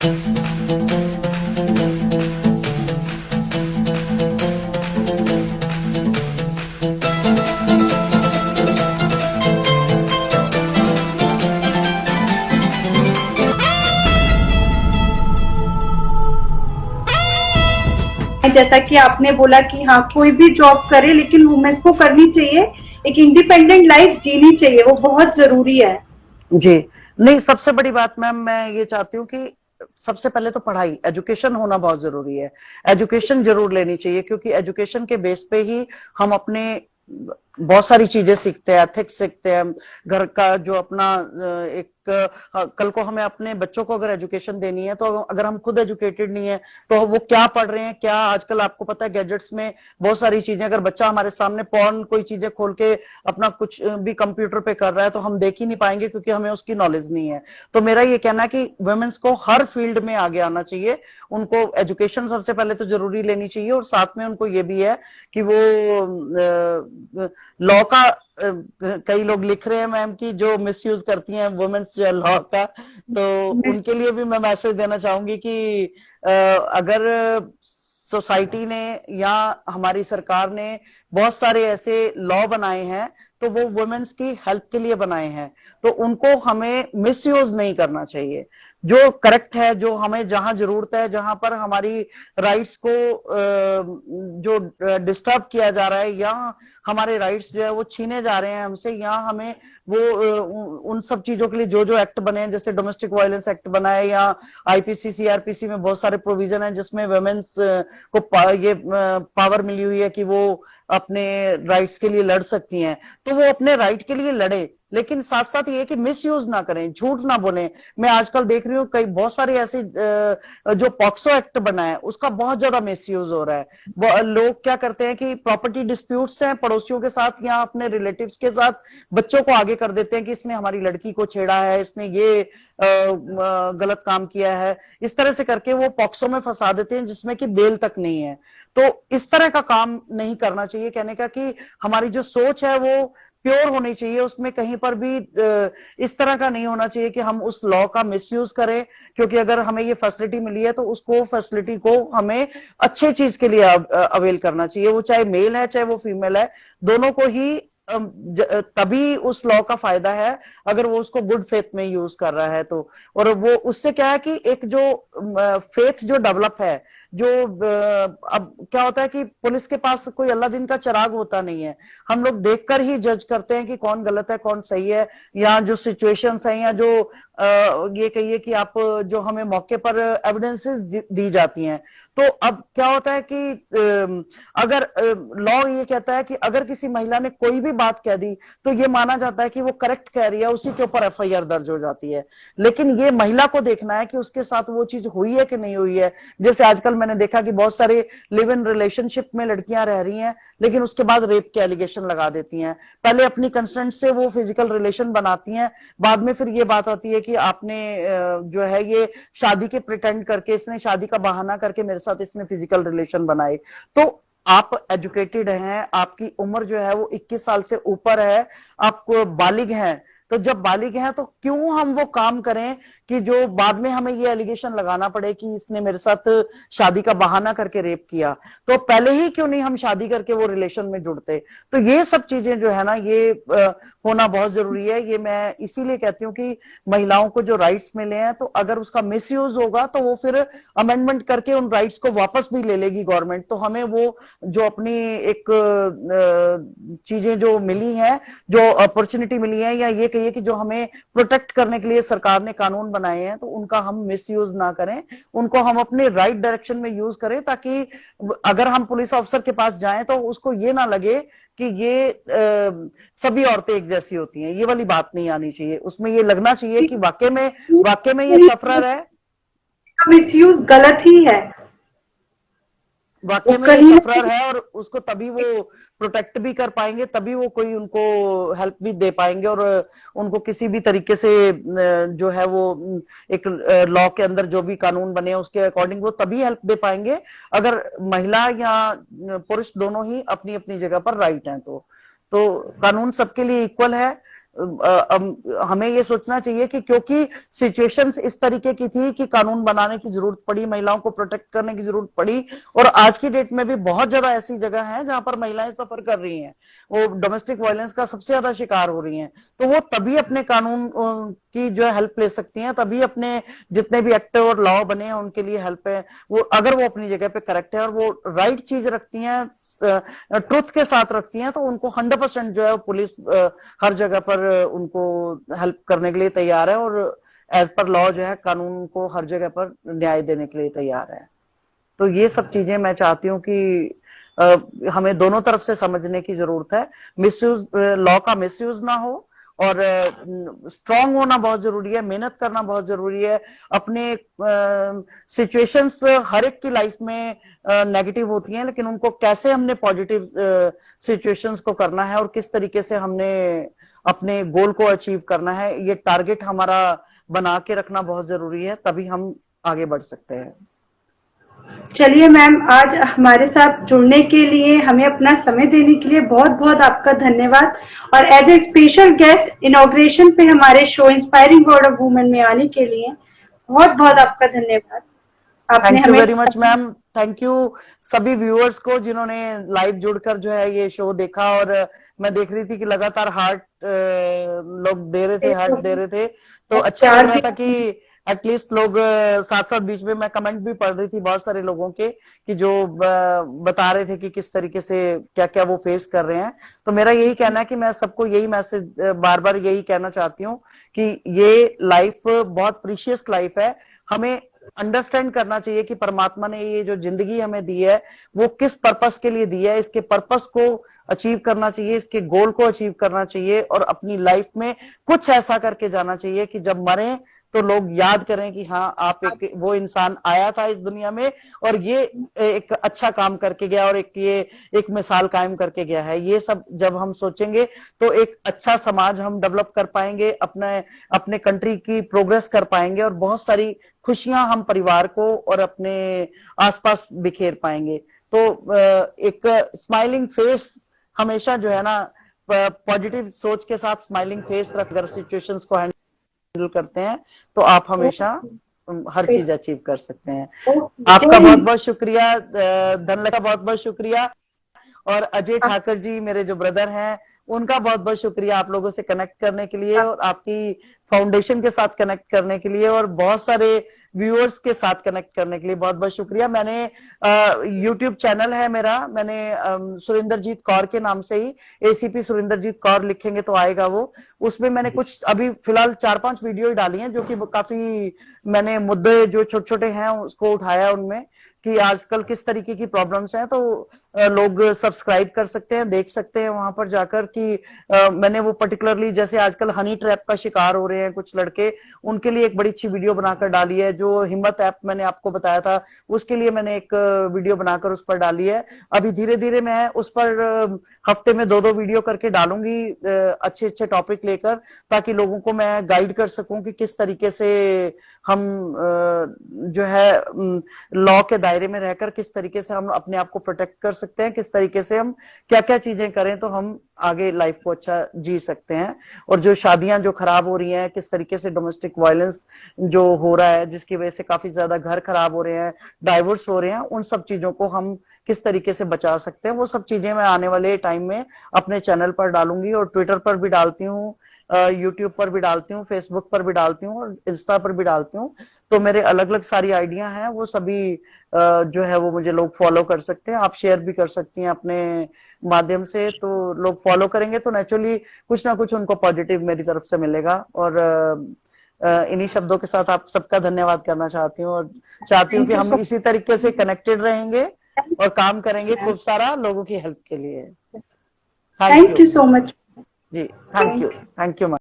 जैसा कि आपने बोला कि हाँ कोई भी जॉब करे लेकिन वुमेन्स को करनी चाहिए, एक इंडिपेंडेंट लाइफ जीनी चाहिए, वो बहुत जरूरी है। जी। नहीं, सबसे बड़ी बात मैम मैं ये चाहती हूँ कि सबसे पहले तो पढ़ाई, एजुकेशन होना बहुत जरूरी है। एजुकेशन जरूर लेनी चाहिए, क्योंकि एजुकेशन के बेस पे ही हम अपने बहुत सारी चीजें सीखते हैं, एथिक्स सीखते हैं, घर का जो अपना एक कल को हमें अपने बच्चों को अगर एजुकेशन देनी है, तो अगर हम खुद एजुकेटेड नहीं है तो वो क्या पढ़ रहे हैं, क्या आजकल आपको पता है गैजेट्स में बहुत सारी चीजें, अगर बच्चा हमारे सामने पॉर्न कोई चीजें खोल के अपना कुछ भी कंप्यूटर पे कर रहा है तो हम देख ही नहीं पाएंगे, क्योंकि हमें उसकी नॉलेज नहीं है। तो मेरा ये कहना है कि वुमेन्स को हर फील्ड में आगे आना चाहिए, उनको एजुकेशन सबसे पहले तो जरूरी लेनी चाहिए, और साथ में उनको ये भी है कि वो लॉ का कई लोग लिख रहे हैं मैम की जो मिसयूज करती हैं वुमेन्स जो लॉ का, तो उनके लिए भी मैं मैसेज देना चाहूंगी कि अगर सोसाइटी ने या हमारी सरकार ने बहुत सारे ऐसे लॉ बनाए हैं तो वो वुमेन्स की हेल्प के लिए बनाए हैं, तो उनको हमें मिसयूज नहीं करना चाहिए। जो करेक्ट है, जो हमें जहां जरूरत है, जहां पर हमारी राइट्स को जो डिस्टर्ब किया जा रहा है या हमारे राइट्स जो है वो छीने जा रहे हैं हमसे, या हमें वो उन सब चीजों के लिए जो जो एक्ट बने हैं, जैसे डोमेस्टिक वायलेंस एक्ट बना है या आईपीसी सीआरपीसी में बहुत सारे प्रोविजन है जिसमें वुमेन्स को ये पावर मिली हुई है कि वो अपने राइट्स के लिए लड़ सकती हैं, तो वो अपने राइट के लिए लड़े, लेकिन साथ साथ ये कि मिसयूज ना करें, झूठ ना बोलें। मैं आजकल देख रही हूँ कई बहुत सारे ऐसे जो पॉक्सो एक्ट बना है उसका बहुत ज्यादा मिसयूज हो रहा है। लोग क्या करते हैं कि प्रॉपर्टी डिस्प्यूट्स हैं पड़ोसियों के साथ या अपने रिलेटिव्स के साथ, बच्चों को आगे कर देते हैं कि इसने हमारी लड़की को छेड़ा है, इसने ये गलत काम किया है, इस तरह से करके वो पॉक्सो में फंसा देते हैं जिसमें कि बेल तक नहीं है। तो इस तरह का काम नहीं करना चाहिए। कहने का कि हमारी जो सोच है वो प्योर होनी चाहिए, उसमें कहीं पर भी इस तरह का नहीं होना चाहिए कि हम उस लॉ का मिसयूज करें, क्योंकि अगर हमें ये फैसिलिटी मिली है तो उसको फैसिलिटी को हमें अच्छे चीज के लिए अवेल करना चाहिए, वो चाहे मेल है चाहे वो फीमेल है, दोनों को ही तभी उस लॉ का फायदा है अगर वो उसको गुड फेथ में यूज कर रहा है तो। और वो उससे क्या है कि एक जो फेथ जो डेवलप है, जो अब क्या होता है कि पुलिस के पास कोई अल्लाह दिन का चिराग होता नहीं है, हम लोग देखकर ही जज करते हैं कि कौन गलत है कौन सही है, या जो सिचुएशंस हैं या जो ये कहिए कि आप जो हमें मौके पर एविडेंसेस दी जाती हैं, तो अब क्या होता है कि अगर लॉ ये कहता है कि अगर किसी महिला ने कोई भी बात कह दी तो ये माना जाता है कि वो करेक्ट कह रही है, उसी के ऊपर एफआईआर दर्ज हो जाती है। लेकिन ये महिला को देखना है कि उसके साथ वो चीज हुई है कि नहीं हुई है। जैसे आजकल मैंने देखा कि बहुत सारे लिव इन रिलेशनशिप में लड़कियां रह रही हैं लेकिन उसके बाद रेप के एलिगेशन लगा देती हैं, पहले अपनी कंसेंट से वो फिजिकल रिलेशन बनाती हैं, बाद में फिर ये बात आती है कि आपने जो है ये शादी के प्रिटेंड करके, इसने शादी का बहाना करके मेरे साथ इसने फिजिकल रिलेशन बनाए। तो आप एजुकेटेड हैं, आपकी उम्र जो है वो 21 साल से ऊपर है, आप बालिग हैं, तो जब बालिग हैं तो क्यों हम वो काम करें कि जो बाद में हमें ये एलिगेशन लगाना पड़े कि इसने मेरे साथ शादी का बहाना करके रेप किया, तो पहले ही क्यों नहीं हम शादी करके वो रिलेशन में जुड़ते। तो ये सब चीजें जो है ना ये होना बहुत जरूरी है। ये मैं इसीलिए कहती हूँ कि महिलाओं को जो राइट्स मिले हैं तो अगर उसका मिसयूज होगा तो वो फिर अमेंडमेंट करके उन राइट्स को वापस भी ले लेगी गवर्नमेंट, तो हमें वो जो अपनी एक चीजें जो मिली हैं, जो अपॉर्चुनिटी मिली है, या ये कहिए कि जो हमें प्रोटेक्ट करने के लिए सरकार ने कानून बनाए हैं, तो उनका हम मिसयूज ना करें, उनको हम अपने राइट डायरेक्शन में यूज करें, ताकि अगर हम पुलिस ऑफिसर के पास जाएं तो उसको ये ना लगे कि ये सभी औरतें एक जैसी होती हैं, ये वाली बात नहीं आनी चाहिए। उसमें ये लगना चाहिए कि वाकई में ये सफरर है, मिसयूज गलत ही है, वाकई में ये सफरर है, और उसको तभी वो प्रोटेक्ट भी कर पाएंगे, तभी वो कोई उनको हेल्प भी दे पाएंगे, और उनको किसी भी तरीके से जो है वो एक लॉ के अंदर जो भी कानून बने उसके अकॉर्डिंग वो तभी हेल्प दे पाएंगे अगर महिला या पुरुष दोनों ही अपनी अपनी जगह पर राइट हैं। तो कानून सबके लिए इक्वल है, हमें ये सोचना चाहिए कि क्योंकि सिचुएशंस इस तरीके की थी कि कानून बनाने की जरूरत पड़ी, महिलाओं को प्रोटेक्ट करने की जरूरत पड़ी, और आज की डेट में भी बहुत ज्यादा ऐसी जगह है जहां पर महिलाएं सफर कर रही हैं, वो डोमेस्टिक वायलेंस का सबसे ज्यादा शिकार हो रही हैं। तो वो तभी अपने कानून की जो है हेल्प ले सकती हैं, तभी अपने जितने भी एक्ट और लॉ बने हैं उनके लिए हेल्प है, वो अगर वो अपनी जगह पे करेक्ट है और वो राइट चीज रखती हैं, ट्रुथ के साथ रखती हैं, तो उनको 100% जो है पुलिस हर जगह पर उनको हेल्प करने के लिए तैयार है, और एज पर लॉ जो है कानून को हर जगह पर न्याय देने के लिए तैयार है। तो ये सब चीजें मैं चाहती हूँ कि हमें दोनों तरफ से समझने की जरूरत है। मिसयूज, लॉ का मिसयूज ना हो, और स्ट्रांग होना बहुत जरूरी है, मेहनत करना बहुत जरूरी है। अपने सिचुएशंस हर एक की लाइफ में नेगेटिव होती हैं, लेकिन उनको कैसे हमने पॉजिटिव सिचुएशंस को करना है और किस तरीके से हमने अपने गोल को अचीव करना है, ये टारगेट हमारा बना के रखना बहुत जरूरी है, तभी हम आगे बढ़ सकते हैं। चलिए मैम, आज हमारे साथ जुड़ने के लिए, हमें अपना समय देने के लिए बहुत बहुत आपका धन्यवाद। और as a special guest inauguration पे हमारे show inspiring word of women में आने के लिए बहुत बहुत आपका धन्यवाद। आपने थैंक यू हमें very much ma'am, thank you सभी व्यूअर्स को जिन्होंने लाइव जुड़कर जो है ये शो देखा। और मैं देख रही थी कि लगातार हार्ट लोग दे रहे थे, हार्ट दे रहे थे, तो अच्छा लग रहा था कि एटलीस्ट लोग साथ साथ, बीच में मैं कमेंट भी पढ़ रही थी बहुत सारे लोगों के कि जो बता रहे थे कि किस तरीके से क्या क्या वो फेस कर रहे हैं। तो मेरा यही कहना है कि मैं सबको यही मैसेज बार बार यही कहना चाहती हूँ कि ये लाइफ बहुत प्रीशियस लाइफ है। हमें अंडरस्टैंड करना चाहिए कि परमात्मा ने ये जो जिंदगी हमें दी है वो किस पर्पस के लिए दी है, इसके पर्पस को अचीव करना चाहिए, इसके गोल को अचीव करना चाहिए, और अपनी लाइफ में कुछ ऐसा करके जाना चाहिए कि जब मरें तो लोग याद करें कि हाँ, आप एक वो इंसान आया था इस दुनिया में और ये एक अच्छा काम करके गया, और ये एक मिसाल कायम करके गया है। ये सब जब हम सोचेंगे तो एक अच्छा समाज हम डेवलप कर पाएंगे, अपने कंट्री की प्रोग्रेस कर पाएंगे, और बहुत सारी खुशियां हम परिवार को और अपने आसपास बिखेर पाएंगे। तो एक स्माइलिंग फेस हमेशा जो है ना, पॉजिटिव सोच के साथ स्माइलिग फेस रखकर सिचुएशंस को हैंडल करते हैं, तो आप हमेशा हर चीज अचीव कर सकते हैं। आपका बहुत बहुत शुक्रिया, धनलक्ष्मी का बहुत बहुत शुक्रिया, और अजय ठाकर जी मेरे जो ब्रदर हैं उनका बहुत बहुत शुक्रिया आप लोगों से कनेक्ट करने के लिए, और आपकी फाउंडेशन के साथ कनेक्ट करने के लिए, और बहुत सारे व्यूअर्स के साथ कनेक्ट करने के लिए बहुत बहुत शुक्रिया। मैंने यूट्यूब चैनल है मेरा, मैंने सुरिंदरजीत कौर के नाम से ही, ACP सुरिंदरजीत कौर लिखेंगे तो आएगा वो, उसमें मैंने कुछ अभी फिलहाल 4-5 वीडियो डाली हैं जो कि काफी मैंने मुद्दे जो छोटे छोटे हैं उसको उठाया उनमें, कि आजकल किस तरीके की प्रॉब्लम्स हैं, तो लोग सब्सक्राइब कर सकते हैं, देख सकते हैं वहां पर जाकर कि मैंने वो पर्टिकुलरली जैसे आजकल हनी ट्रैप का शिकार हो रहे हैं कुछ लड़के, उनके लिए एक बड़ी अच्छी वीडियो बनाकर डाली है। जो हिम्मत ऐप मैंने आपको बताया था उसके लिए मैंने एक वीडियो बनाकर उस पर डाली है। अभी धीरे धीरे मैं उस पर हफ्ते में 2-2 वीडियो करके डालूंगी, अच्छे अच्छे टॉपिक लेकर, ताकि लोगों को मैं गाइड कर सकूं कि किस तरीके से हम जो है लॉ के दायरे में रहकर किस तरीके से हम अपने आप को प्रोटेक्ट कर सकते हैं, किस तरीके से हम क्या क्या चीजें करें तो हम आगे लाइफ को अच्छा जी सकते हैं। और जो शादियां जो खराब हो रही हैं, किस तरीके से डोमेस्टिक वायलेंस जो हो रहा है जिसकी वजह से काफी ज्यादा घर खराब हो रहे हैं, डाइवोर्स हो रहे हैं, उन सब चीजों को हम किस तरीके से बचा सकते हैं, वो सब चीजें मैं आने वाले टाइम में अपने चैनल पर डालूंगी, और ट्विटर पर भी डालती हूँ, यूट्यूब पर भी डालती हूँ, फेसबुक पर भी डालती हूँ, और इंस्टा पर भी डालती हूँ। तो मेरे अलग अलग सारी आइडिया हैं, वो सभी जो है वो मुझे लोग फॉलो कर सकते हैं, आप शेयर भी कर सकती हैं अपने माध्यम से, तो लोग फॉलो करेंगे तो नेचुरली कुछ ना कुछ उनको पॉजिटिव मेरी तरफ से मिलेगा। और इन्हीं शब्दों के साथ आप सबका धन्यवाद करना चाहती हूँ, और चाहती हूँ कि हम इसी तरीके से कनेक्टेड रहेंगे और काम करेंगे खूब सारा लोगों की हेल्प के लिए। Thank you so much ji, thank you ma'am.